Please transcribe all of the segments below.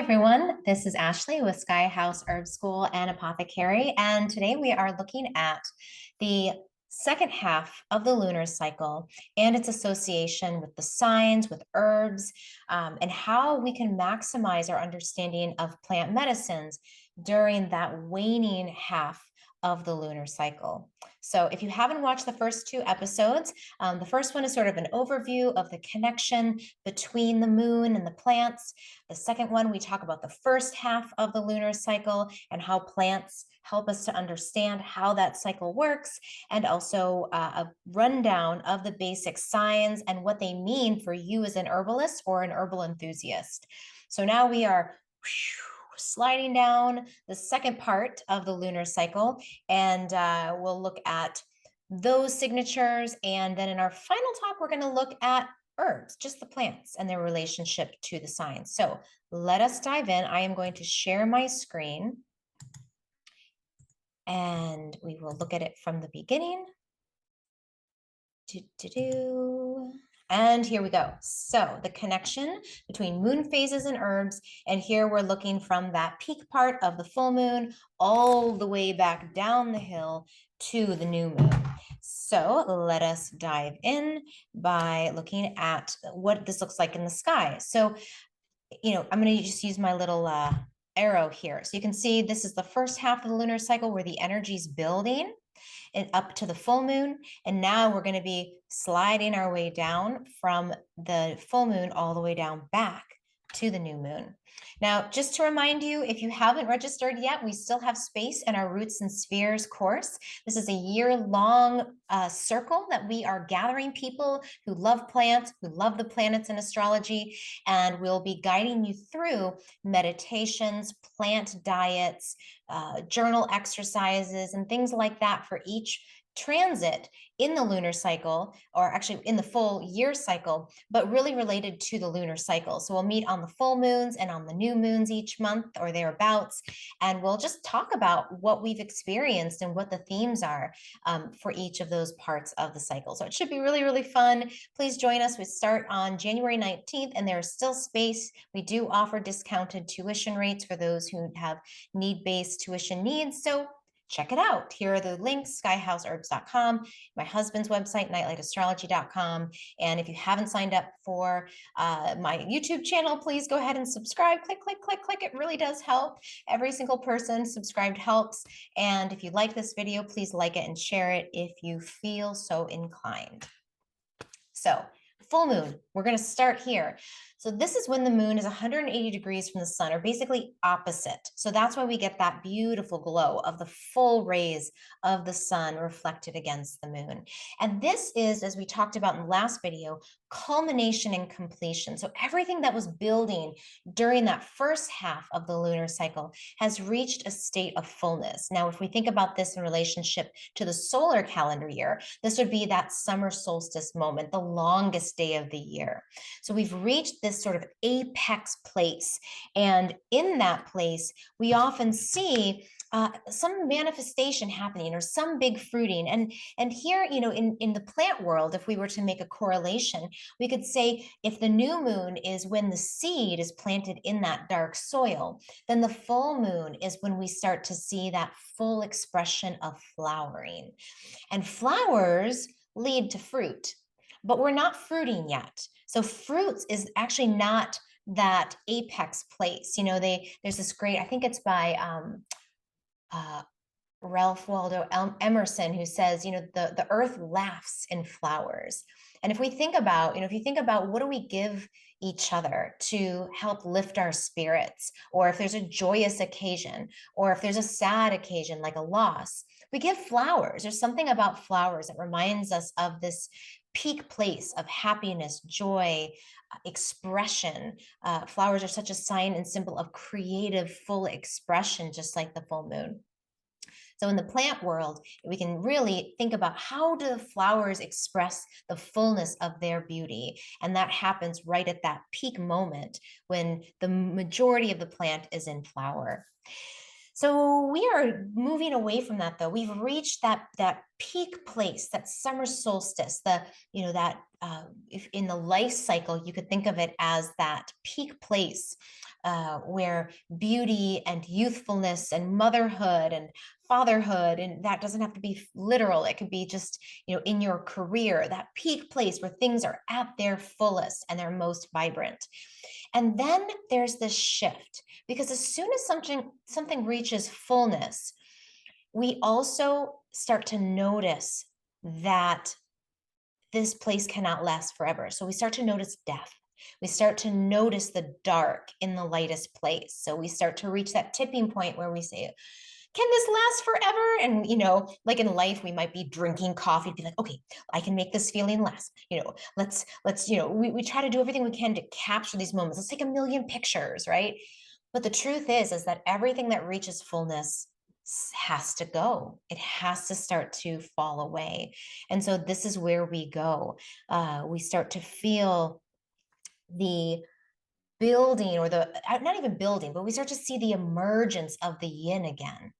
everyone, this is Ashley with Sky House Herb School and Apothecary, and today we are looking at the second half of the lunar cycle and its association with the signs, with herbs, and how we can maximize our understanding of plant medicines during that waning half of the lunar cycle. So if you haven't watched the first two episodes, the first one is sort of an overview of the connection between the moon and the plants. The second one, we talk about the first half of the lunar cycle and how plants help us to understand how that cycle works, and also a rundown of the basic signs and what they mean for you as an herbalist or an herbal enthusiast. So now we are sliding down the second part of the lunar cycle, and we'll look at those signatures. And then in our final talk, we're going to look at herbs, just the plants and their relationship to the signs. So let us dive in. I am going to share my screen and we will look at it from the beginning. And here we go. So the connection between moon phases and herbs, and here we're looking from that peak part of the full moon all the way back down the hill to the new moon. So let us dive in by looking at what this looks like in the sky. So, I'm going to just use my little arrow here. So you can see this is the first half of the lunar cycle where the energy is building and up to the full moon. And now we're going to be sliding our way down from the full moon all the way down back to the new moon. Now, just to remind you, if you haven't registered yet, we still have space in our Roots and Spheres course. This is a year-long circle that we are gathering people who love plants, who love the planets and astrology, and we'll be guiding you through meditations, plant diets, journal exercises, and things like that for each transit in the lunar cycle, or actually in the full year cycle, but really related to the lunar cycle. So we'll meet on the full moons and on the new moons each month or thereabouts, and we'll just talk about what we've experienced and what the themes are for each of those parts of the cycle. So it should be really, really fun. Please join us. We start on January 19th, and there is still space. We do offer discounted tuition rates for those who have need-based tuition needs. So check it out. Here are the links: skyhouseherbs.com, my husband's website, nightlightastrology.com. And if you haven't signed up for my YouTube channel, please go ahead and subscribe. Click, click, click, click. It really does help. Every single person subscribed helps. And if you like this video, please like it and share it if you feel so inclined. So full moon, we're going to start here. So this is when the moon is 180 degrees from the sun, or basically opposite. So that's why we get that beautiful glow of the full rays of the sun reflected against the moon. And this is, as we talked about in the last video, culmination and completion. So everything that was building during that first half of the lunar cycle has reached a state of fullness. Now, if we think about this in relationship to the solar calendar year, this would be that summer solstice moment, the longest day of the year. So we've reached this sort of apex place. And in that place, we often see some manifestation happening or some big fruiting. And here, in the plant world, if we were to make a correlation, we could say if the new moon is when the seed is planted in that dark soil, then the full moon is when we start to see that full expression of flowering. And flowers lead to fruit, but we're not fruiting yet. So fruits is actually not that apex place. There's this great, I think it's by Ralph Waldo Emerson, who says, the earth laughs in flowers. And if we think about, if you think about what do we give each other to help lift our spirits, or if there's a joyous occasion, or if there's a sad occasion like a loss, we give flowers. There's something about flowers that reminds us of this peak place of happiness, joy, expression. Flowers are such a sign and symbol of creative, full expression, just like the full moon. So in the plant world, we can really think about how do the flowers express the fullness of their beauty. And that happens right at that peak moment when the majority of the plant is in flower. So we are moving away from that, though. We've reached that peak place, that summer solstice, if in the life cycle, you could think of it as that peak place where beauty and youthfulness and motherhood and fatherhood, and that doesn't have to be literal. It could be just, in your career, that peak place where things are at their fullest and their most vibrant. And then there's this shift, because as soon as something reaches fullness, we also start to notice that this place cannot last forever. So we start to notice death. We start to notice the dark in the lightest place. So we start to reach that tipping point where we say, can this last forever? And, like in life, we might be drinking coffee, be like, okay, I can make this feeling last. Let's, we try to do everything we can to capture these moments. Let's take a million pictures, right? But the truth is that everything that reaches fullness has to go. It has to start to fall away. And so this is where we go. We start to feel the building, or the not even building, but we start to see the emergence of the yin again,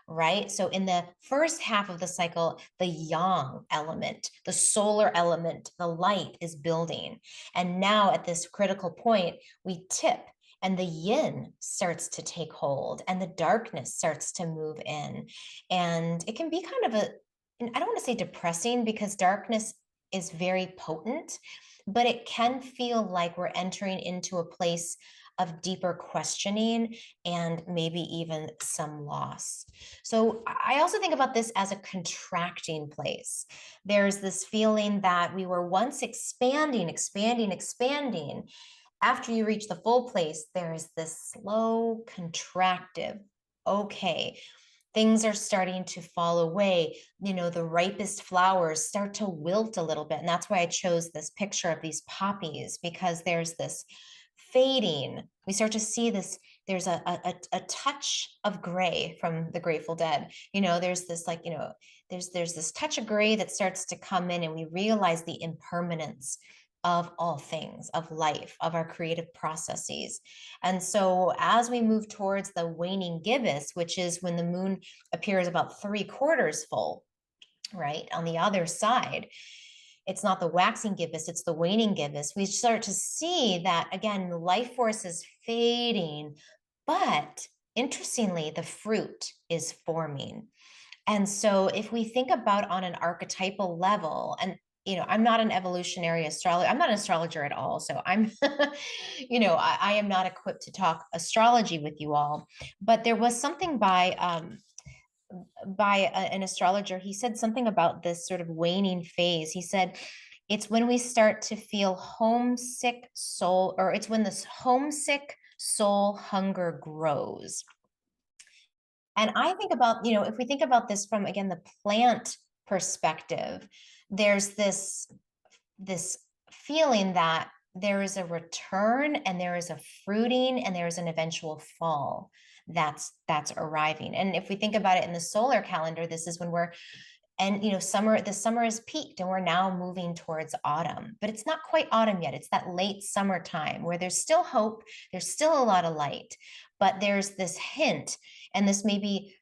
right? So in the first half of the cycle, the yang element, the solar element, the light is building. And now at this critical point, we tip, and the yin starts to take hold, and the darkness starts to move in. And it can be kind of I don't want to say depressing, because darkness is very potent, but it can feel like we're entering into a place of deeper questioning and maybe even some loss. So I also think about this as a contracting place. There's this feeling that we were once expanding, expanding, expanding. After you reach the full place, there is this slow contractive. Okay, things are starting to fall away. The ripest flowers start to wilt a little bit. And that's why I chose this picture of these poppies, because there's this fading. We start to see this. There's a touch of gray from the Grateful Dead. There's this there's this touch of gray that starts to come in, and we realize the impermanence of all things, of life, of our creative processes. And so as we move towards the waning gibbous, which is when the moon appears about 3/4 full, right? On the other side, it's not the waxing gibbous, it's the waning gibbous. We start to see that, again, the life force is fading, but interestingly, the fruit is forming. And so if we think about on an archetypal level, and I'm not an evolutionary astrologer, I'm not an astrologer at all. So I'm, I am not equipped to talk astrology with you all. But there was something by an astrologer. He said something about this sort of waning phase. He said, it's when we start to feel homesick soul, or it's when this homesick soul hunger grows. And I think about, if we think about this from, again, the plant perspective, there's this feeling that there is a return, and there is a fruiting, and there is an eventual fall that's arriving. And if we think about it in the solar calendar, this is when the summer is peaked, and we're now moving towards autumn. But it's not quite autumn yet. It's that late summertime where there's still hope, there's still a lot of light, but there's this hint, and this maybe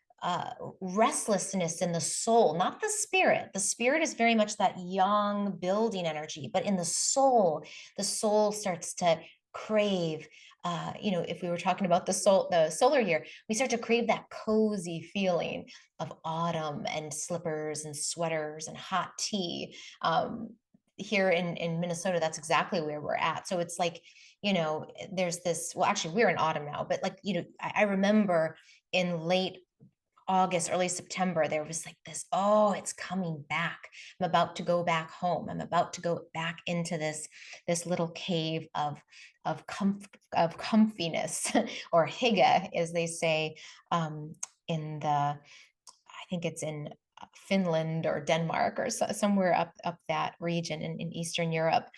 restlessness in the soul, not the spirit. The spirit is very much that young building energy, but in the soul starts to crave. If we were talking about the solar year, we start to crave that cozy feeling of autumn and slippers and sweaters and hot tea. Here in Minnesota, that's exactly where we're at. So it's like, there's this, well, actually we're in autumn now, but like, I remember in late August, early September, there was like this, oh, it's coming back. I'm about to go back home. I'm about to go back into this little cave of comfiness, or hygge, as they say, in I think it's in Finland or Denmark, or somewhere up that region in Eastern Europe.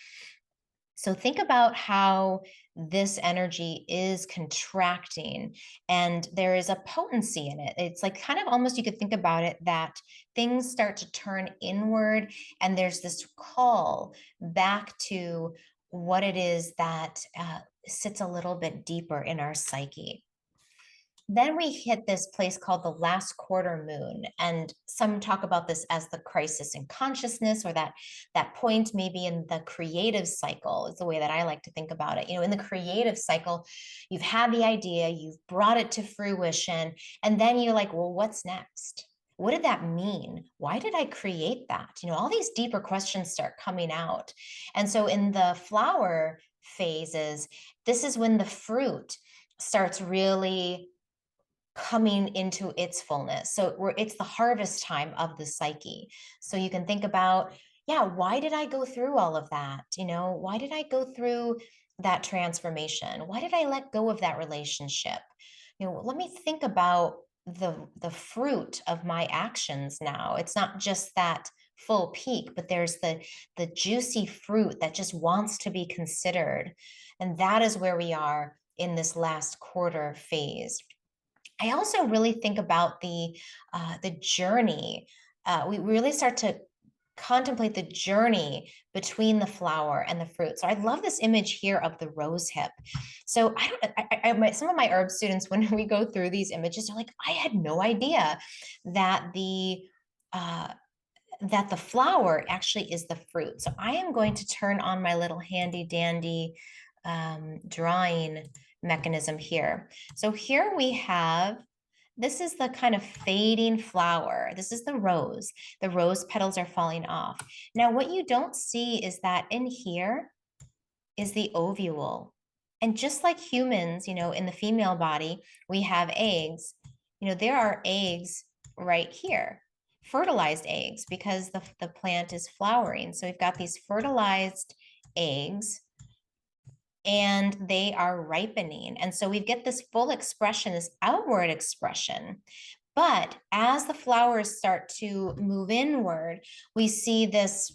So think about how this energy is contracting, and there is a potency in it. It's like kind of almost, you could think about it that things start to turn inward, and there's this call back to what it is that sits a little bit deeper in our psyche. Then we hit this place called the last quarter moon, and some talk about this as the crisis in consciousness, or that point maybe in the creative cycle is the way that I like to think about it. In the creative cycle, you've had the idea, you've brought it to fruition, and then you're like, well, what's next? What did that mean? Why did I create that? All these deeper questions start coming out. And so in the flower phases, this is when the fruit starts really coming into its fullness. So it's the harvest time of the psyche. So you can think about, yeah, why did I go through all of that? Why did I go through that transformation? Why did I let go of that relationship? Let me think about the fruit of my actions now. It's not just that full peak, but there's the juicy fruit that just wants to be considered. And that is where we are in this last quarter phase. I also really think about the journey. We really start to contemplate the journey between the flower and the fruit. So I love this image here of the rose hip. So some of my herb students, when we go through these images, are like, I had no idea that uh, the flower actually is the fruit. So I am going to turn on my little handy dandy drawing mechanism here. So here we have, this is the kind of fading flower. This is the rose. The rose petals are falling off. Now, what you don't see is that in here is the ovule. And just like humans, in the female body, we have eggs. There are eggs right here, fertilized eggs, because the plant is flowering. So we've got these fertilized eggs, and they are ripening. And so we get this full expression, this outward expression. But as the flowers start to move inward, we see this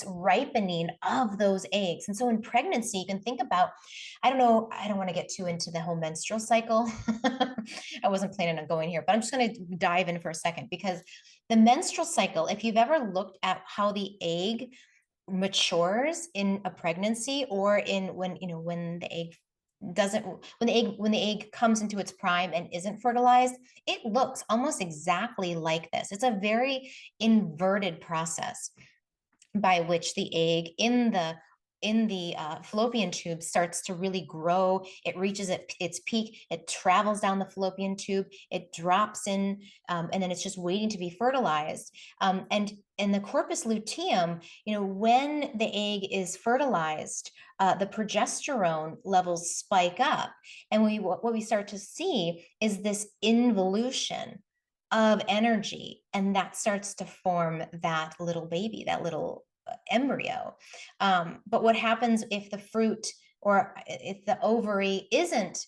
ripening of those eggs. And so in pregnancy, you can think about, I don't know, I don't want to get too into the whole menstrual cycle. I wasn't planning on going here, but I'm just going to dive in for a second, because the menstrual cycle, if you've ever looked at how the egg matures in a pregnancy, or in when the egg doesn't when the egg comes into its prime and isn't fertilized, it looks almost exactly like this. It's a very inverted process by which the egg in the fallopian tube starts to really grow. It reaches its peak, it travels down the fallopian tube, it drops in, and then it's just waiting to be fertilized. And in the corpus luteum, when the egg is fertilized, the progesterone levels spike up. And what we start to see is this involution of energy, and that starts to form that little baby, that little embryo. But what happens if the fruit, or if the ovary isn't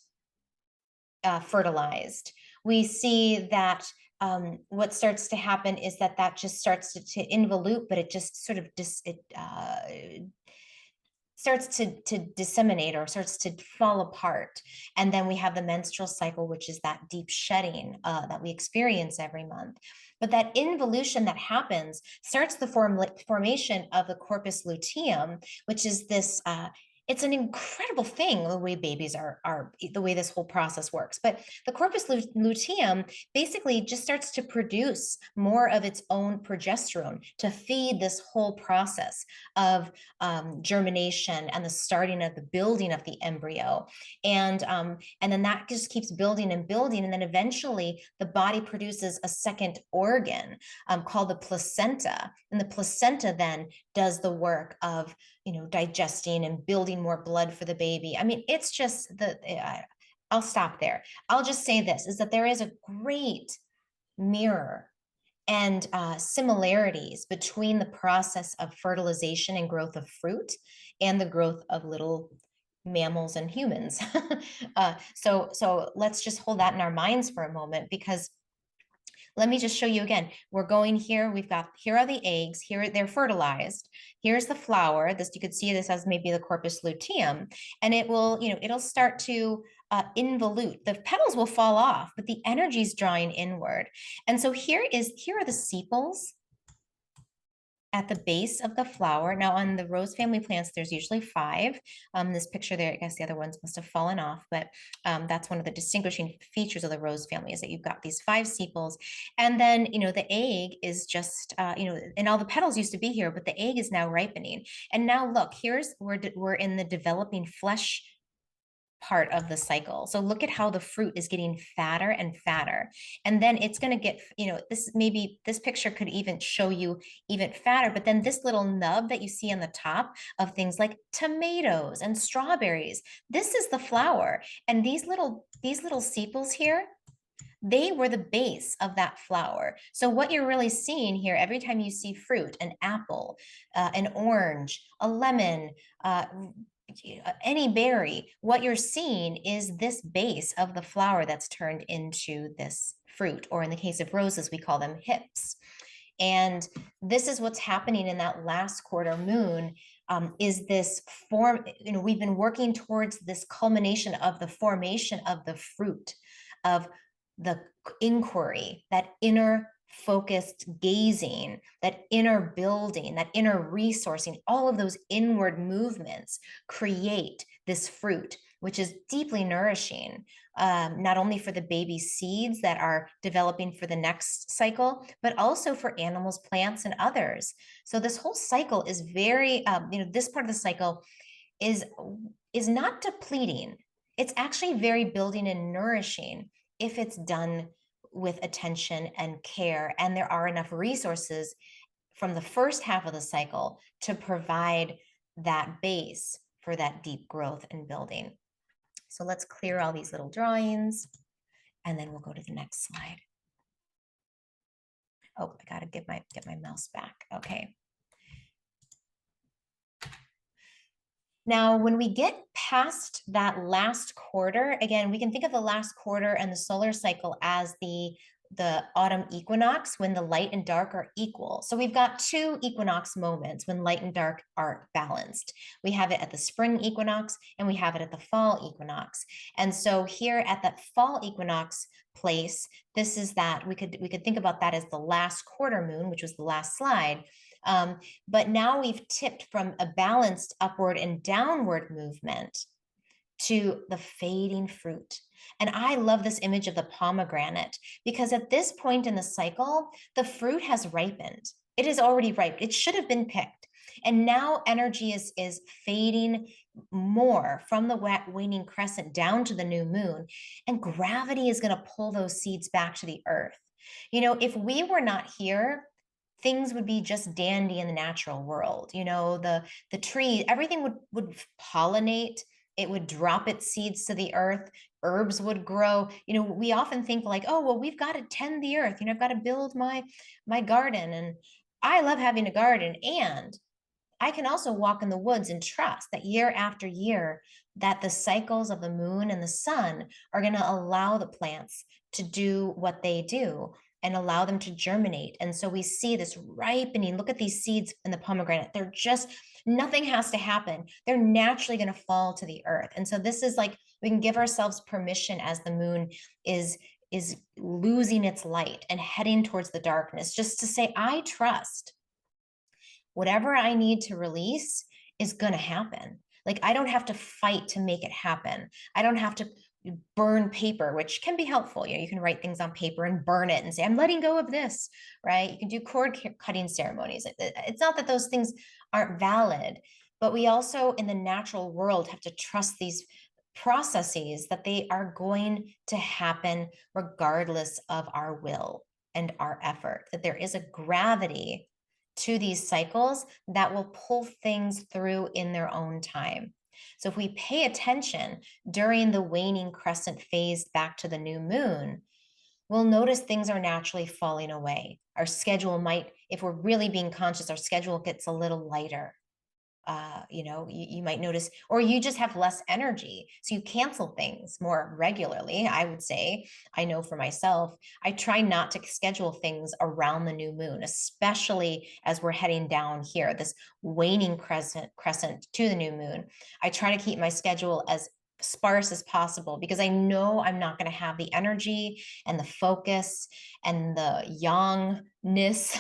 fertilized? We see that what starts to happen is that just starts to involute, but it just sort of starts to disseminate, or starts to fall apart. And then we have the menstrual cycle, which is that deep shedding that we experience every month. But that involution that happens starts the formation of the corpus luteum, which is this it's an incredible thing, the way babies are the way this whole process works. But the corpus luteum basically just starts to produce more of its own progesterone to feed this whole process of germination and the starting of the building of the embryo. And then that just keeps building and building. And then eventually the body produces a second organ called the placenta. And the placenta then does the work of digesting and building more blood for the baby. I mean, it's just I'll stop there. I'll just say this, is that there is a great mirror and similarities between the process of fertilization and growth of fruit and the growth of little mammals and humans. So let's just hold that in our minds for a moment, because let me just show you again. We're going here. Here are the eggs. Here they're fertilized. Here's the flower. This, you could see this as maybe the corpus luteum, and it will, it'll start to involute. The petals will fall off, but the energy is drawing inward. And so here are the sepals at the base of the flower. Now on the rose family plants, there's usually 5. This picture there, I guess the other ones must have fallen off, but that's one of the distinguishing features of the rose family, is that you've got these 5 sepals. And then, the egg is just, and all the petals used to be here, but the egg is now ripening. And now look, we're in the developing flesh part of the cycle. So look at how the fruit is getting fatter and fatter. And then it's going to get, this picture could even show you even fatter, but then this little nub that you see on the top of things like tomatoes and strawberries, this is the flower. And these little sepals here, they were the base of that flower. So what you're really seeing here, every time you see fruit, an apple, an orange, a lemon, any berry, what you're seeing is this base of the flower that's turned into this fruit, or in the case of roses, we call them hips. And this is what's happening in that last quarter moon, is this form, we've been working towards this culmination of the formation of the fruit, of the inquiry, that inner focused gazing, that inner building, that inner resourcing, all of those inward movements create this fruit, which is deeply nourishing, not only for the baby seeds that are developing for the next cycle, but also for animals, plants, and others. So this whole cycle is very, this part of the cycle is not depleting. It's actually very building and nourishing if it's done with attention and care, and there are enough resources from the first half of the cycle to provide that base for that deep growth and building. So let's clear all these little drawings, and then we'll go to the next slide. Oh, I gotta get my mouse back. Okay. Now, when we get past that last quarter, again, we can think of the last quarter and the solar cycle as the autumn equinox, when the light and dark are equal. So we've got 2 equinox moments when light and dark are balanced. We have it at the spring equinox, and we have it at the fall equinox. And so here at that fall equinox place, this is that we could think about that as the last quarter moon, which was the last slide. But now we've tipped from a balanced upward and downward movement to the fading fruit. And I love this image of the pomegranate, because at this point in the cycle, the fruit has ripened. It is already ripe. It should have been picked. And now energy is fading more from the waning crescent down to the new moon. And gravity is going to pull those seeds back to the earth. If we were not here, things would be just dandy in the natural world. The tree, everything would pollinate. It would drop its seeds to the earth. Herbs would grow. We often think like, oh, well, we've got to tend the earth. I've got to build my garden. And I love having a garden. And I can also walk in the woods and trust that year after year, that the cycles of the moon and the sun are going to allow the plants to do what they do and allow them to germinate. And so we see this ripening. Look at these seeds in the pomegranate. They're just, nothing has to happen. They're naturally going to fall to the earth. And so this is like, we can give ourselves permission as the moon is losing its light and heading towards the darkness, just to say, I trust whatever I need to release is going to happen. Like, I don't have to fight to make it happen. I don't have to burn paper, which can be helpful. You can write things on paper and burn it and say, I'm letting go of this, right? You can do cord cutting ceremonies. It's not that those things aren't valid, but we also in the natural world have to trust these processes, that they are going to happen regardless of our will and our effort, that there is a gravity to these cycles that will pull things through in their own time. So if we pay attention during the waning crescent phase back to the new moon, we'll notice things are naturally falling away. Our schedule might, if we're really being conscious, our schedule gets a little lighter. You might notice, or you just have less energy. So you cancel things more regularly, I would say. I know for myself, I try not to schedule things around the new moon, especially as we're heading down here, this waning crescent to the new moon. I try to keep my schedule as sparse as possible, because I know I'm not going to have the energy and the focus and the youngness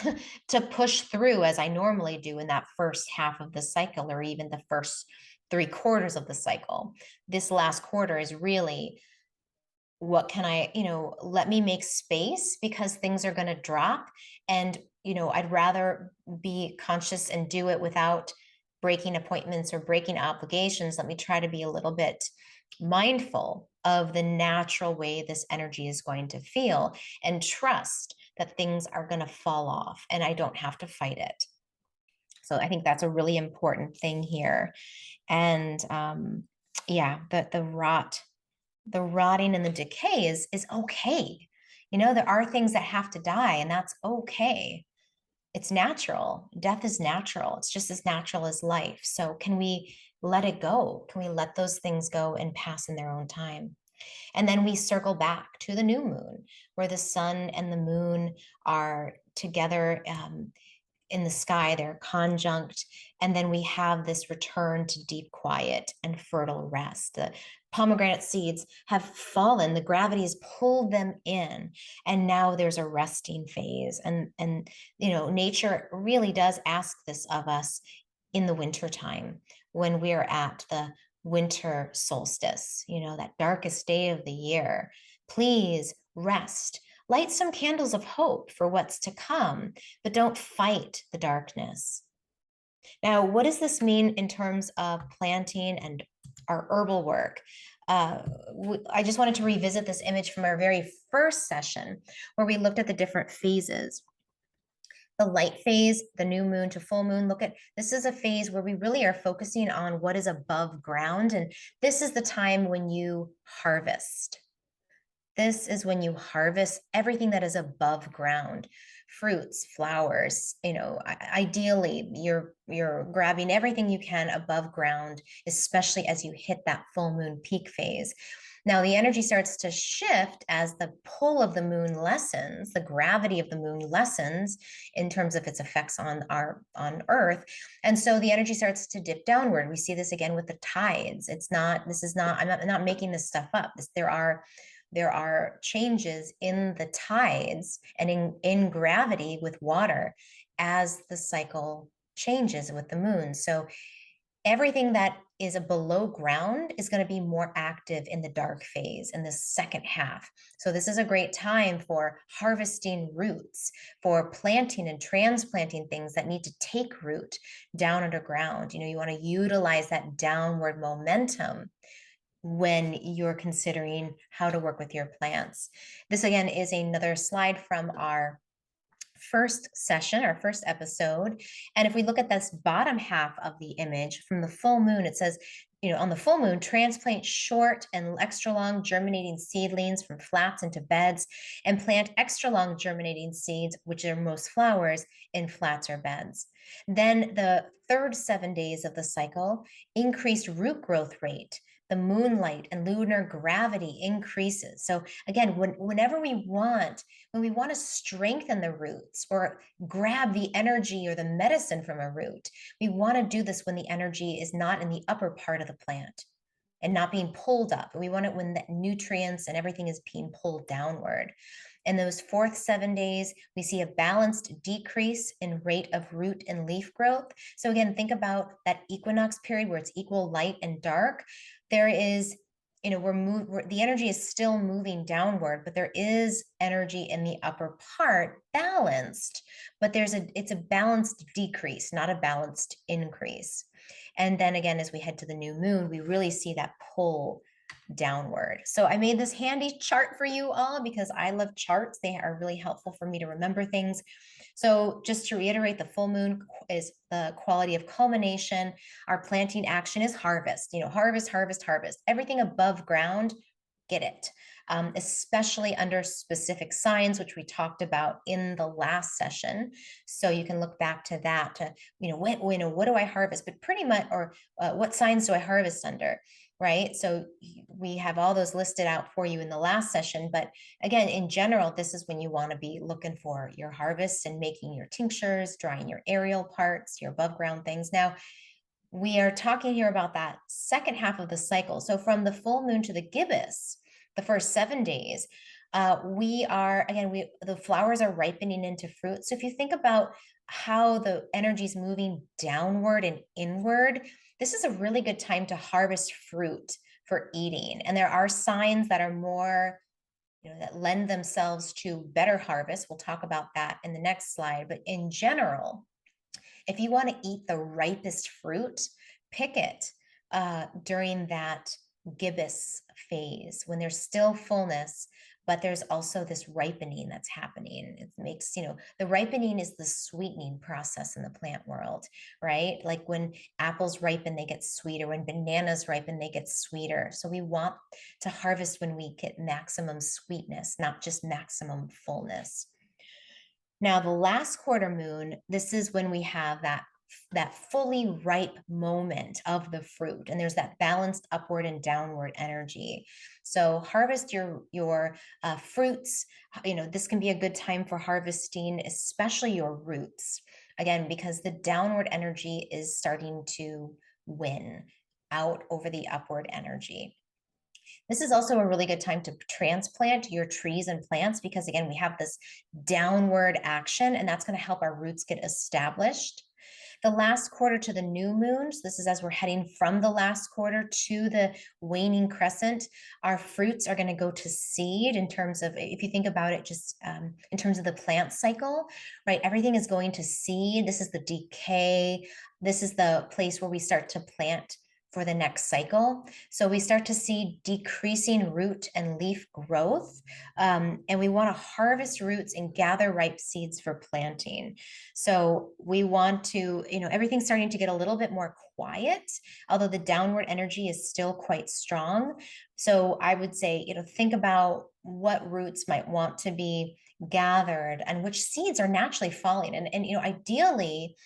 to push through as I normally do in that first half of the cycle, or even the first 3/4 of the cycle. This last quarter is really, what can I, let me make space, because things are going to drop. And, I'd rather be conscious and do it without breaking appointments or breaking obligations. Let me try to be a little bit mindful of the natural way this energy is going to feel, and trust that things are going to fall off and I don't have to fight it. So I think that's a really important thing here. And yeah, the rotting and the decay is okay. There are things that have to die, and that's okay. It's natural. Death is natural. It's just as natural as life. So can we let it go? Can we let those things go and pass in their own time? And then we circle back to the new moon, where the sun and the moon are together, in the sky, they're conjunct. And then we have this return to deep quiet and fertile rest. The pomegranate seeds have fallen, the gravity has pulled them in, and now there's a resting phase. And nature really does ask this of us in the winter time, when we're at the winter solstice, that darkest day of the year. Please rest. Light some candles of hope for what's to come, but don't fight the darkness. Now, what does this mean in terms of planting and our herbal work? I just wanted to revisit this image from our very first session, where we looked at the different phases. The light phase, the new moon to full moon. Look at, this is a phase where we really are focusing on what is above ground. And this is the time when you harvest. This is when you harvest everything that is above ground, fruits, flowers. Ideally, you're grabbing everything you can above ground, especially as you hit that full moon peak phase. Now, the energy starts to shift as the pull of the moon lessens, the gravity of the moon lessens in terms of its effects on Earth. And so the energy starts to dip downward. We see this again with the tides. I'm not making this stuff up. There are changes in the tides and in gravity with water as the cycle changes with the moon. So everything that is below ground is going to be more active in the dark phase in the second half. So this is a great time for harvesting roots, for planting and transplanting things that need to take root down underground. You want to utilize that downward momentum when you're considering how to work with your plants. This again is another slide from our first session, our first episode. And if we look at this bottom half of the image from the full moon, it says, on the full moon, transplant short and extra long germinating seedlings from flats into beds, and plant extra long germinating seeds, which are most flowers, in flats or beds. Then the third 7 days of the cycle, increased root growth rate. The moonlight and lunar gravity increases. So again, whenever we want to strengthen the roots or grab the energy or the medicine from a root, we want to do this when the energy is not in the upper part of the plant and not being pulled up. We want it when the nutrients and everything is being pulled downward. In those fourth 7 days, we see a balanced decrease in rate of root and leaf growth. So again, think about that equinox period where it's equal light and dark. There is, the energy is still moving downward, but there is energy in the upper part balanced, but it's a balanced decrease, not a balanced increase. And then again, as we head to the new moon, we really see that pull downward. So I made this handy chart for you all because I love charts. They are really helpful for me to remember things. So just to reiterate, the full moon is the quality of culmination. Our planting action is harvest, harvest, harvest, harvest. Everything above ground, get it. Especially under specific signs, which we talked about in the last session. So you can look back to that to, what do I harvest? But pretty much, or what signs do I harvest under? Right? So we have all those listed out for you in the last session. But again, in general, this is when you want to be looking for your harvests and making your tinctures, drying your aerial parts, your above ground things. Now, we are talking here about that second half of the cycle. So from the full moon to the gibbous, the first 7 days, we are, again, the flowers are ripening into fruit. So if you think about how the energy is moving downward and inward, this is a really good time to harvest fruit for eating. And there are signs that are more, that lend themselves to better harvest. We'll talk about that in the next slide. But in general, if you want to eat the ripest fruit, pick it during that gibbous phase when there's still fullness, but there's also this ripening that's happening. It makes, the ripening is the sweetening process in the plant world, right? Like when apples ripen, they get sweeter. When bananas ripen, they get sweeter. So we want to harvest when we get maximum sweetness, not just maximum fullness. Now, the last quarter moon, this is when we have that fully ripe moment of the fruit, and there's that balanced upward and downward energy. So harvest your fruits. This can be a good time for harvesting, especially your roots, again, because the downward energy is starting to win out over the upward energy. This is also a really good time to transplant your trees and plants because, again, we have this downward action, and that's going to help our roots get established. The last quarter to the new moons, this is as we're heading from the last quarter to the waning crescent, our fruits are going to go to seed in terms of, if you think about it, just in terms of the plant cycle, right? Everything is going to seed. This is the decay. This is the place where we start to plant for the next cycle. So we start to see decreasing root and leaf growth, and we want to harvest roots and gather ripe seeds for planting. So we want to, everything's starting to get a little bit more quiet, although the downward energy is still quite strong. So I would say, think about what roots might want to be gathered and which seeds are naturally falling. And ideally,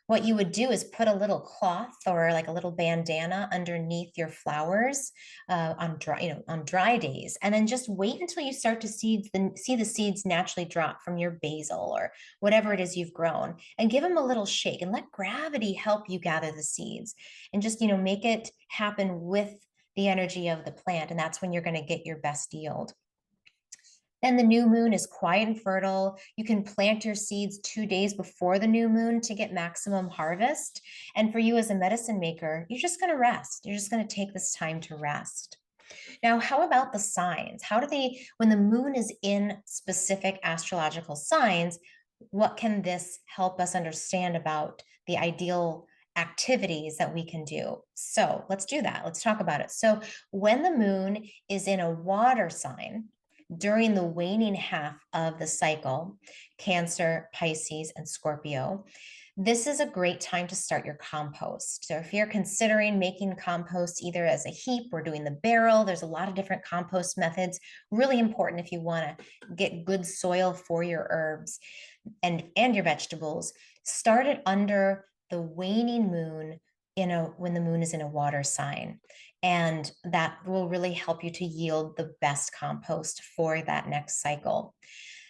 what you would do is put a little cloth or like a little bandana underneath your flowers on dry days, and then just wait until you start to see the seeds naturally drop from your basil or whatever it is you've grown, and give them a little shake and let gravity help you gather the seeds, and just make it happen with the energy of the plant, and that's when you're going to get your best yield. Then the new moon is quiet and fertile. You can plant your seeds 2 days before the new moon to get maximum harvest. And for you as a medicine maker, you're just going to rest. You're just going to take this time to rest. Now, how about the signs? When the moon is in specific astrological signs, what can this help us understand about the ideal activities that we can do? So let's do that. Let's talk about it. So when the moon is in a water sign, during the waning half of the cycle, Cancer, Pisces, and Scorpio, this is a great time to start your compost. So if you're considering making compost either as a heap or doing the barrel, there's a lot of different compost methods. Really important if you want to get good soil for your herbs and your vegetables. Start it under the waning moon when the moon is in a water sign, and that will really help you to yield the best compost for that next cycle.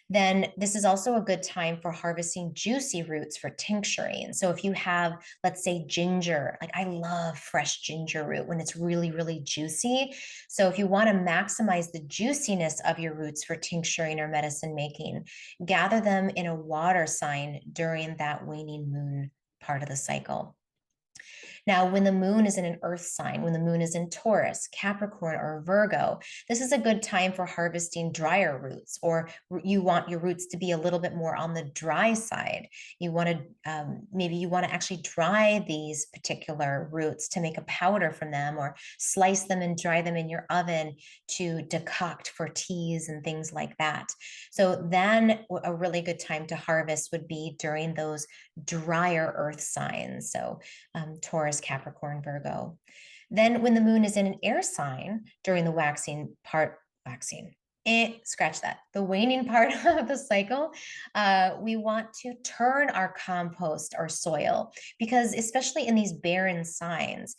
Then this is also a good time for harvesting juicy roots for tincturing. So if you have, let's say, ginger, like I love fresh ginger root when it's really, really juicy. So if you want to maximize the juiciness of your roots for tincturing or medicine making, gather them in a water sign during that waning moon part of the cycle. Now, when the moon is in an earth sign, when the moon is in Taurus, Capricorn, or Virgo, this is a good time for harvesting drier roots, or you want your roots to be a little bit more on the dry side. Maybe you want to actually dry these particular roots to make a powder from them, or slice them and dry them in your oven to decoct for teas and things like that. So then a really good time to harvest would be during those drier earth signs. So Taurus, Capricorn, Virgo. Then when the moon is in an air sign during the the waning part of the cycle, we want to turn our compost or soil, because especially in these barren signs,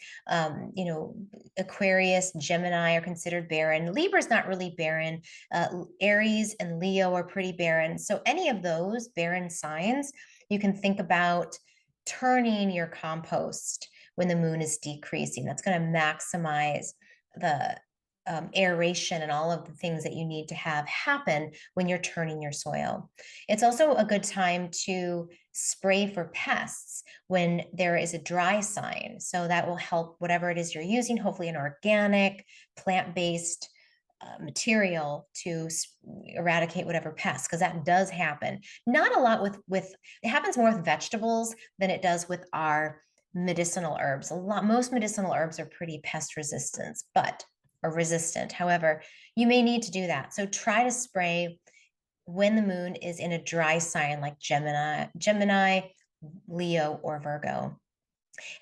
Aquarius, Gemini are considered barren. Libra is not really barren. Aries and Leo are pretty barren. So any of those barren signs, you can think about turning your compost when the moon is decreasing. That's going to maximize the aeration and all of the things that you need to have happen when you're turning your soil. It's also a good time to spray for pests when there is a dry sign. So that will help whatever it is you're using, hopefully an organic, plant-based material to eradicate whatever pests, because that does happen. Not a lot with it happens more with vegetables than it does with our medicinal herbs. Most medicinal herbs are pretty pest resistant, or resistant. However, you may need to do that. So try to spray when the moon is in a dry sign like Gemini, Leo, or Virgo.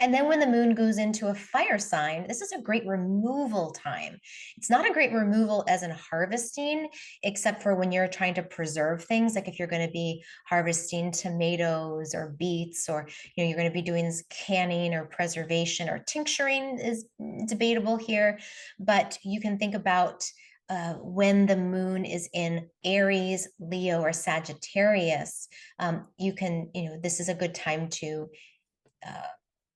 And then when the moon goes into a fire sign, this is a great removal time. It's not a great removal as in harvesting, except for when you're trying to preserve things, like if you're going to be harvesting tomatoes or beets, or you're going to be doing this canning or preservation, or tincturing is debatable here. But you can think about when the moon is in Aries, Leo, or Sagittarius. This is a good time to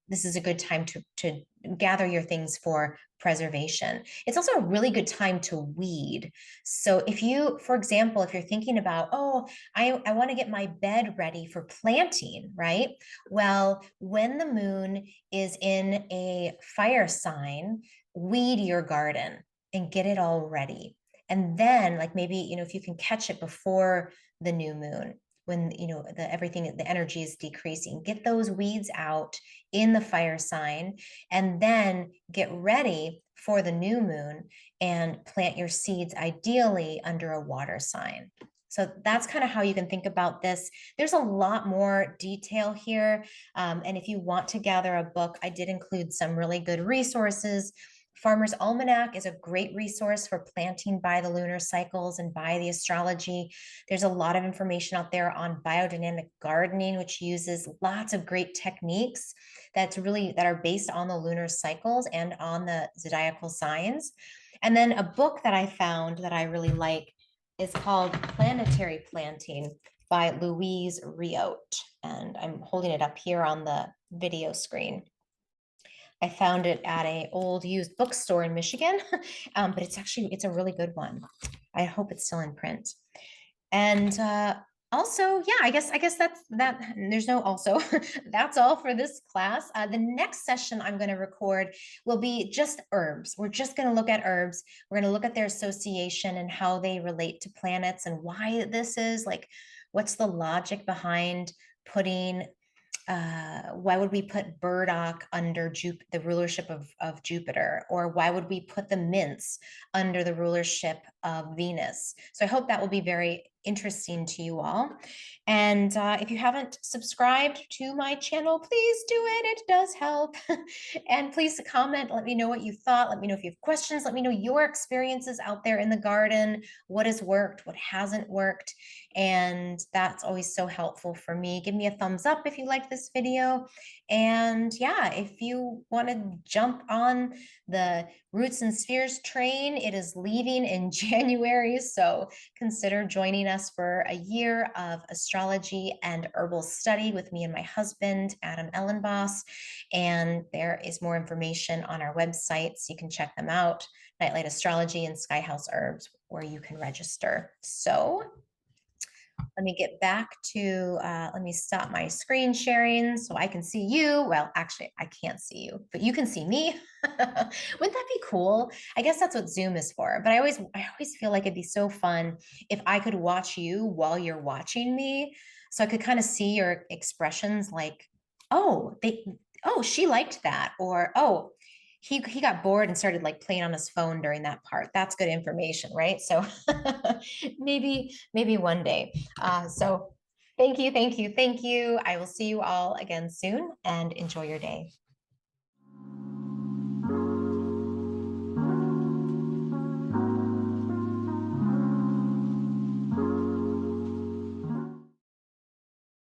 to gather your things for preservation. It's also a really good time to weed. So if you, for example, if you're thinking about, oh, I want to get my bed ready for planting, right? Well, when the moon is in a fire sign, weed your garden and get it all ready. And then, like, maybe, if you can catch it before the new moon, when the energy is decreasing, get those weeds out in the fire sign, and then get ready for the new moon and plant your seeds, ideally under a water sign. So that's kind of how you can think about this. There's a lot more detail here. And if you want to gather a book, I did include some really good resources. Farmer's Almanac is a great resource for planting by the lunar cycles and by the astrology. There's a lot of information out there on biodynamic gardening, which uses lots of great techniques that are based on the lunar cycles and on the zodiacal signs. And then a book that I found that I really like is called Planetary Planting by Louise Riot. And I'm holding it up here on the video screen. I found it at a old used bookstore in Michigan, but it's a really good one. I hope it's still in print. And also, yeah, I guess that's that. There's no also. That's all for this class. The next session I'm going to record will be just herbs. We're just going to look at herbs. We're going to look at their association and how they relate to planets and why this is, like, what's the logic behind putting why would we put burdock under the rulership of Jupiter? Or why would we put the mints under the rulership of Venus? So I hope that will be very interesting to you all. And if you haven't subscribed to my channel, please do it. It does help. And please comment. Let me know what you thought. Let me know if you have questions. Let me know your experiences out there in the garden. What has worked? What hasn't worked? And that's always so helpful for me. Give me a thumbs up if you like this video. And yeah, if you want to jump on the Roots and Spheres train, it is leaving in January. So consider joining us for a year of astrology and herbal study with me and my husband, Ashley Elenbaas. And there is more information on our websites. You can check them out, Nightlight Astrology and Sky House Herbs, where you can register. So let me get back to, let me stop my screen sharing so I can see you. Well, actually, I can't see you, but you can see me. Wouldn't that be cool? I guess that's what Zoom is for. But I always feel like it'd be so fun if I could watch you while you're watching me. So I could kind of see your expressions, like, oh, she liked that. Or, oh, he got bored and started, like, playing on his phone during that part. That's good information, right? So maybe one day. So thank you. I will see you all again soon, and enjoy your day.